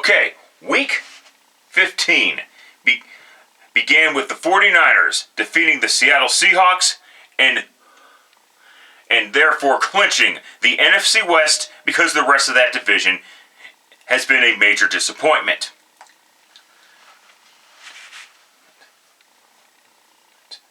Okay, week 15 began with the 49ers defeating the Seattle Seahawks and therefore clinching the NFC West because the rest of that division has been a major disappointment.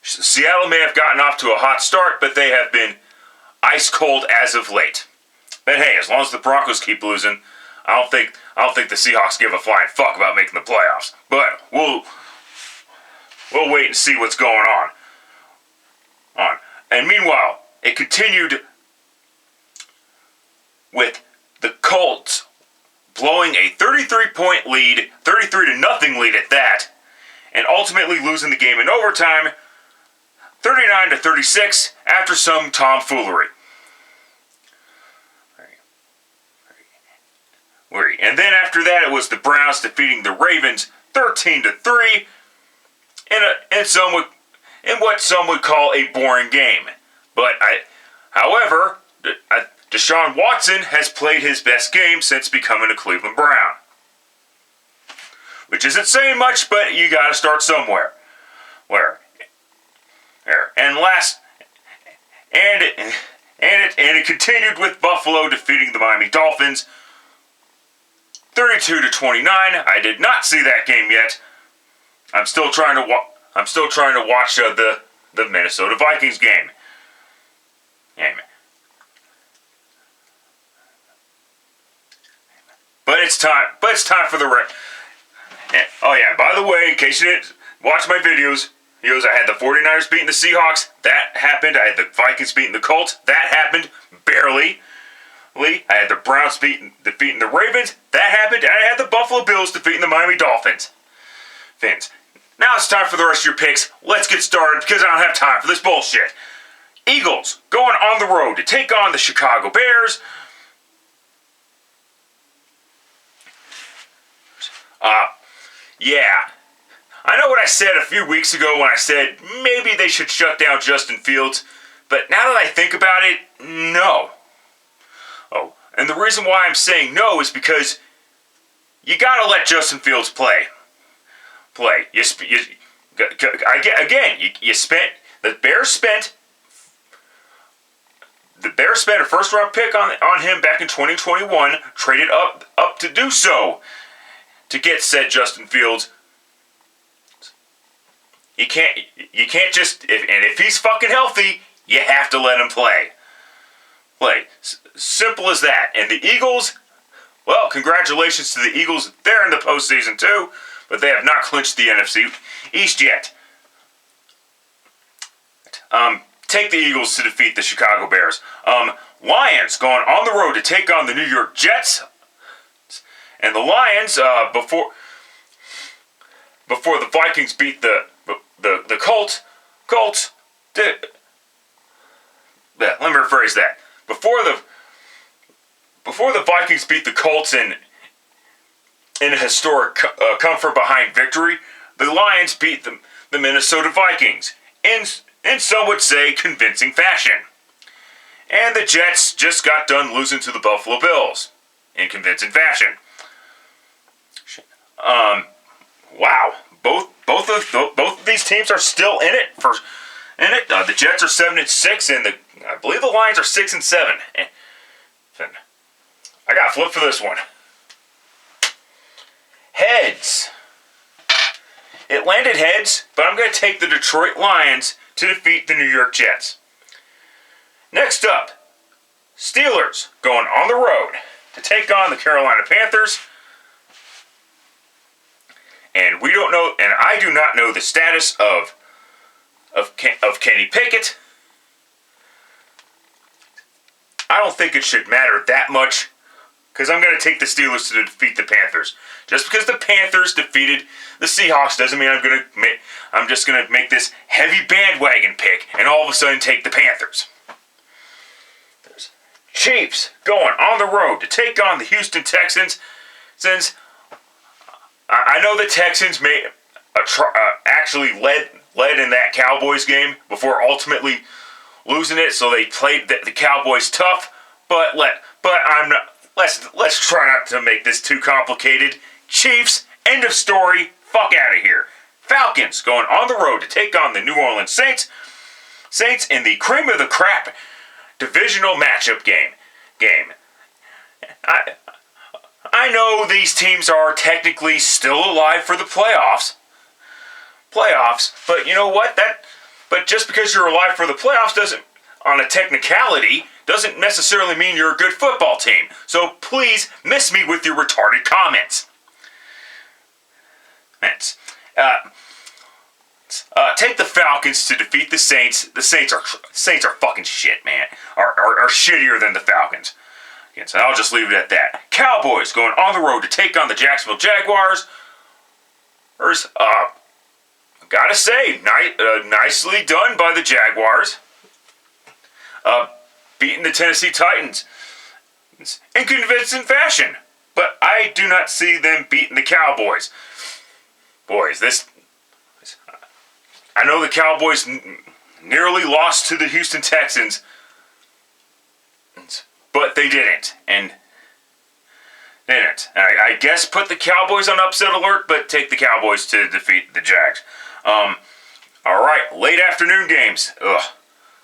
Seattle may have gotten off to a hot start, but they have been ice cold as of late. But hey, as long as the Broncos keep losing, I don't think the Seahawks give a flying fuck about making the playoffs. But we'll wait and see what's going on. And meanwhile, it continued with the Colts blowing a 33-point lead, 33-0 lead at that, and ultimately losing the game in overtime, 39-36 after some tomfoolery. And then after that, it was the Browns defeating the Ravens 13-3 in what some would call a boring game. However, Deshaun Watson has played his best game since becoming a Cleveland Brown. Which isn't saying much, but you gotta start somewhere. It continued with Buffalo defeating the Miami Dolphins 32-29. I did not see that game yet. I'm still trying to watch the Minnesota Vikings game. But it's time for the Oh yeah, by the way, in case you didn't watch my videos, I had the 49ers beating the Seahawks. That happened. I had the Vikings beating the Colts. That happened. Barely. I had the Browns defeating the Ravens. That happened. And I had the Buffalo Bills defeating the Miami Dolphins. Now it's time for the rest of your picks. Let's get started because I don't have time for this bullshit. Eagles going on the road to take on the Chicago Bears. Yeah. I know what I said a few weeks ago when I said maybe they should shut down Justin Fields, but now that I think about it, no. Oh, and the reason why I'm saying no is because you gotta let Justin Fields play. The Bears spent a first-round pick on him back in 2021, traded up to do so to get said Justin Fields. You can't just if he's fucking healthy, you have to let him play. Simple as that. And the Eagles, well, congratulations to the Eagles. They're in the postseason too, but they have not clinched the NFC East yet. Take the Eagles to defeat the Chicago Bears. Lions going on the road to take on the New York Jets. And the Lions, before the Vikings beat the Colts, let me rephrase that. Before the Vikings beat the Colts in a historic come from behind victory, the Lions beat the Minnesota Vikings in some would say convincing fashion. And the Jets just got done losing to the Buffalo Bills in convincing fashion. Wow. Both of these teams are still in it. The Jets are 7-6, and I believe the Lions are 6-7. I got flip for this one. Heads. It landed heads, but I'm going to take the Detroit Lions to defeat the New York Jets. Next up, Steelers going on the road to take on the Carolina Panthers. And we don't know, and I do not know the status of Kenny Pickett. I don't think it should matter that much, because I'm going to take the Steelers to defeat the Panthers. Just because the Panthers defeated the Seahawks doesn't mean I'm just going to make this heavy bandwagon pick and all of a sudden take the Panthers. There's Chiefs going on the road to take on the Houston Texans. Since I know the Texans actually led in that Cowboys game before ultimately losing it, so they played the Cowboys tough. Let's try not to make this too complicated. Chiefs, end of story, fuck out of here. Falcons going on the road to take on the New Orleans Saints. Saints in the cream of the crap divisional matchup game. I know these teams are technically still alive for the playoffs, but you know what? But just because you're alive for the playoffs doesn't, on a technicality, doesn't necessarily mean you're a good football team. So please miss me with your retarded comments. Take the Falcons to defeat the Saints. The Saints are fucking shit, man. Are shittier than the Falcons. Again, so I'll just leave it at that. Cowboys going on the road to take on the Jacksonville Jaguars. Gotta say, nicely done by the Jaguars. Beating the Tennessee Titans in convincing fashion. But I do not see them beating the Cowboys. Boys, I know the Cowboys nearly lost to the Houston Texans, but they didn't. I guess put the Cowboys on upset alert, but take the Cowboys to defeat the Jags. Alright, late afternoon games.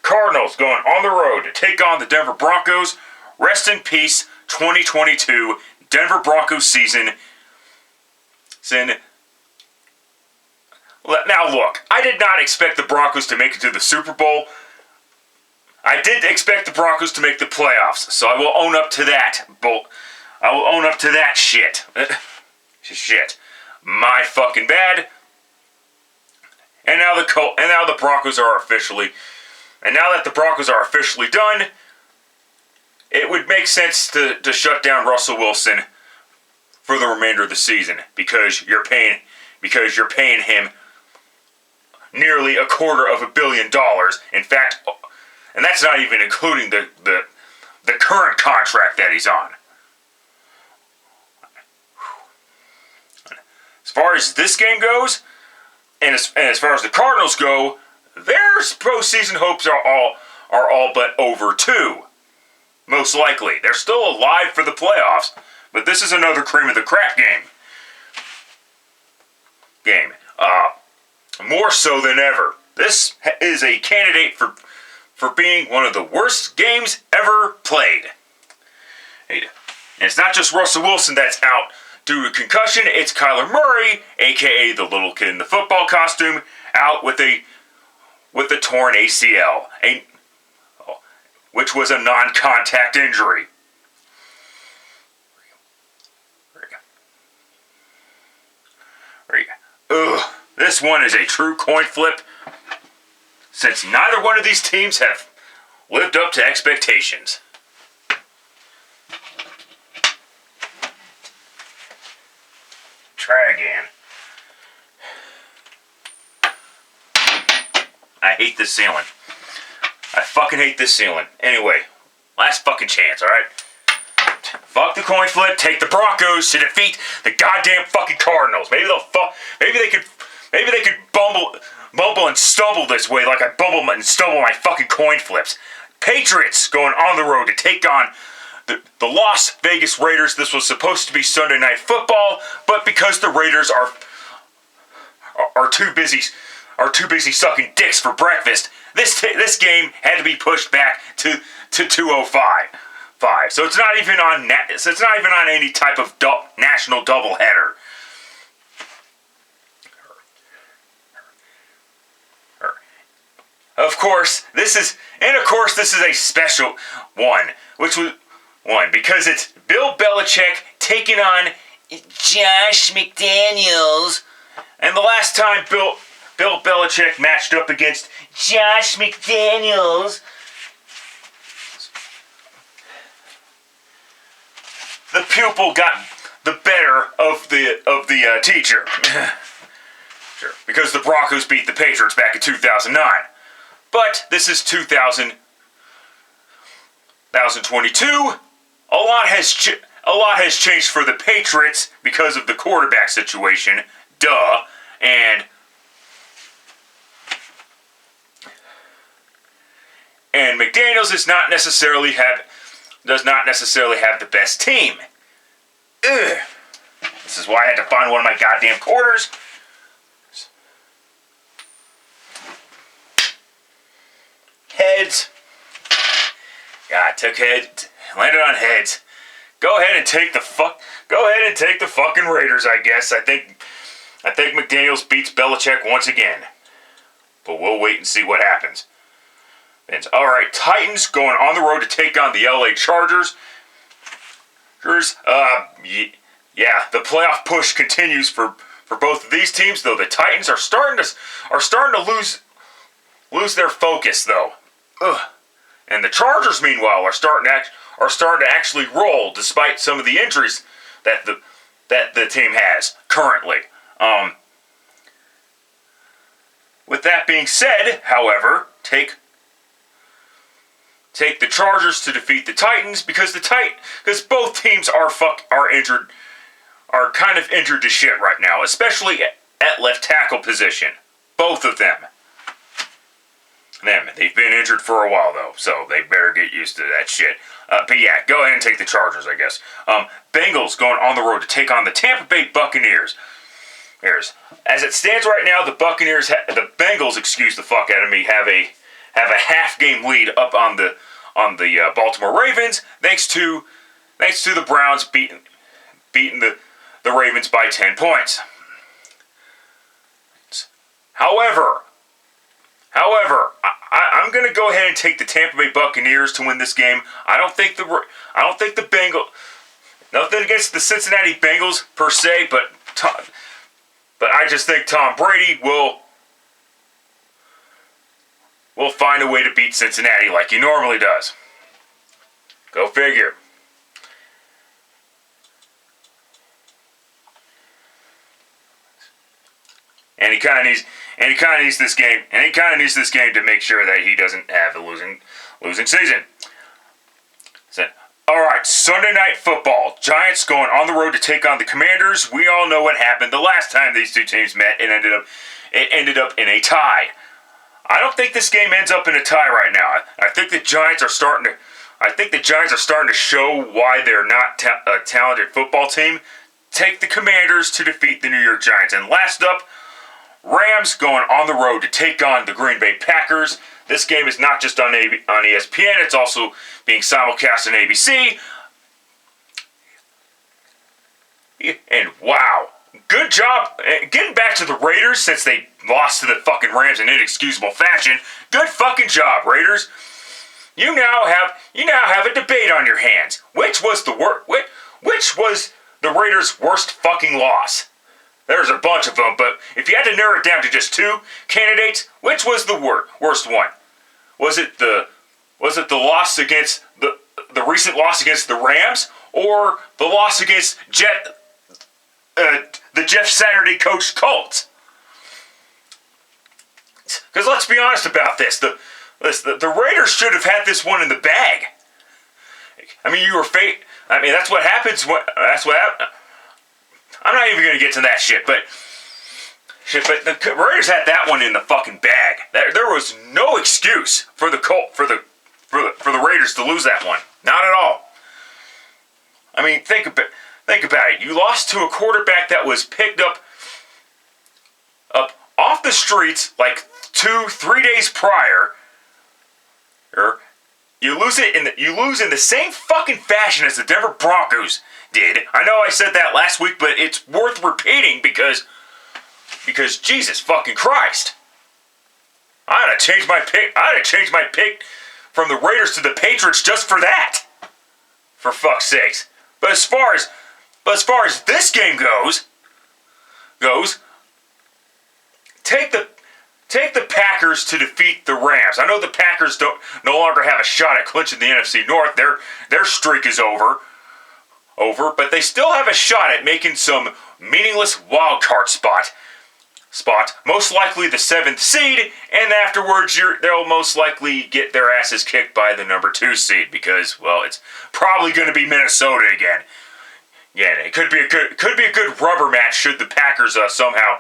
Cardinals going on the road to take on the Denver Broncos. Rest in peace, 2022 Denver Broncos season. Now look, I did not expect the Broncos to make it to the Super Bowl. I did expect the Broncos to make the playoffs, so I will own up to that. I will own up to that shit. Shit. My fucking bad. And now the Broncos are officially, and now that the Broncos are officially done, it would make sense to shut down Russell Wilson for the remainder of the season because you're paying him nearly $250 million. In fact, and that's not even including the current contract that he's on. As far as this game goes, and as far as the Cardinals go, their postseason hopes are all but over too. Most likely, they're still alive for the playoffs, but this is another cream of the crap game. More so than ever. This is a candidate for being one of the worst games ever played. And it's not just Russell Wilson that's out due to concussion, it's Kyler Murray, aka the little kid in the football costume, out with a torn ACL, which was a non-contact injury. Ugh, this one is a true coin flip, since neither one of these teams have lived up to expectations. Try again. I hate this ceiling. I fucking hate this ceiling. Anyway, last fucking chance, alright? Fuck the coin flip, take the Broncos to defeat the goddamn fucking Cardinals. Maybe they could bumble and stumble this way like I bumble and stumble my fucking coin flips. Patriots going on the road to take on the Las Vegas Raiders. This was supposed to be Sunday Night Football, but because the Raiders are too busy sucking dicks for breakfast, this game had to be pushed back to 2:05. So it's not even on any type of national doubleheader. Of course, this is a special one, because it's Bill Belichick taking on Josh McDaniels. And the last time Bill Belichick matched up against Josh McDaniels, the pupil got the better of the teacher. Sure, because the Broncos beat the Patriots back in 2009. But this is 2022. A lot has changed for the Patriots because of the quarterback situation. Duh. And McDaniels does not necessarily have the best team. Ugh. This is why I had to find one of my goddamn quarters. Heads. Yeah, I took heads. Landed on heads. Go ahead and take the fucking Raiders, I guess. I think McDaniels beats Belichick once again. But we'll wait and see what happens. Alright, Titans going on the road to take on the LA Chargers. Yeah, the playoff push continues for both of these teams, though the Titans are starting to lose their focus, though. Ugh. And the Chargers, meanwhile, are starting to actually roll despite some of the injuries that the team has currently. With that being said, however, take the Chargers to defeat the Titans because both teams are kind of injured to shit right now, especially at left tackle position. Both of them. They've been injured for a while though, so they better get used to that shit. But yeah, go ahead and take the Chargers, I guess. Bengals going on the road to take on the Tampa Bay Buccaneers. As it stands right now, the Bengals, excuse the fuck out of me, have a half game lead up on the Baltimore Ravens, thanks to the Browns beating the Ravens by 10 points. However, I'm going to go ahead and take the Tampa Bay Buccaneers to win this game. I don't think the Bengals. Nothing against the Cincinnati Bengals per se, but I just think Tom Brady will find a way to beat Cincinnati like he normally does. Go figure. And he kind of needs this game. And he kind of needs this game to make sure that he doesn't have a losing season. All right, Sunday Night Football. Giants going on the road to take on the Commanders. We all know what happened the last time these two teams met. It ended up in a tie. I don't think this game ends up in a tie right now. I think the Giants are starting to show why they're not a talented football team. Take the Commanders to defeat the New York Giants. And last up, Rams going on the road to take on the Green Bay Packers. This game is not just on ESPN, it's also being simulcast on ABC. And wow, good job getting back to the Raiders since they lost to the fucking Rams in inexcusable fashion. Good fucking job, Raiders. You now have a debate on your hands. Which was the Raiders' worst fucking loss? There's a bunch of them, but if you had to narrow it down to just two candidates, which was the worst one? Was it the loss against the recent loss against the Rams, or the loss against the Jeff Saturday coached Colts? Because let's be honest about this, the Raiders should have had this one in the bag. I mean, that's what happens. I'm not even going to get to that shit, but the Raiders had that one in the fucking bag. There was no excuse for the Raiders to lose that one. Not at all. I mean, think about it. You lost to a quarterback that was picked up off the streets like 2-3 days prior. You lose in the same fucking fashion as the Denver Broncos did. I know I said that last week, but it's worth repeating because Jesus fucking Christ. I had to change my pick from the Raiders to the Patriots just for that. For fuck's sakes. But as far as this game goes, take the Packers to defeat the Rams. I know the Packers no longer have a shot at clinching the NFC North. Their streak is over, but they still have a shot at making some meaningless wild card spot. Most likely the 7th seed, and afterwards they'll most likely get their asses kicked by the number 2 seed because, well, it's probably going to be Minnesota again. Yeah, it could be a good rubber match should the Packers somehow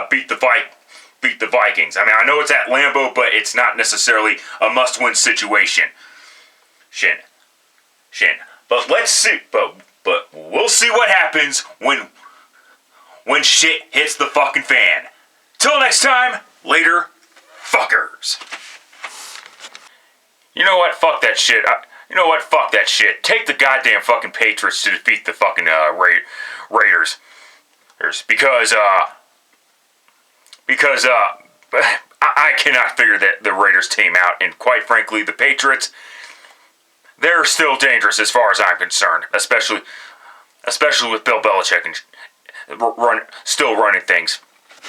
beat the Vikings. I mean, I know it's at Lambeau, but it's not necessarily a must-win situation. Shin. But let's see. But we'll see what happens when when shit hits the fucking fan. Till next time, later, fuckers. You know what? Fuck that shit. Fuck that shit. Take the goddamn fucking Patriots to defeat the fucking Raiders. Because I cannot figure the Raiders team out, and quite frankly, the Patriots, they're still dangerous as far as I'm concerned, especially with Bill Belichick and still running things.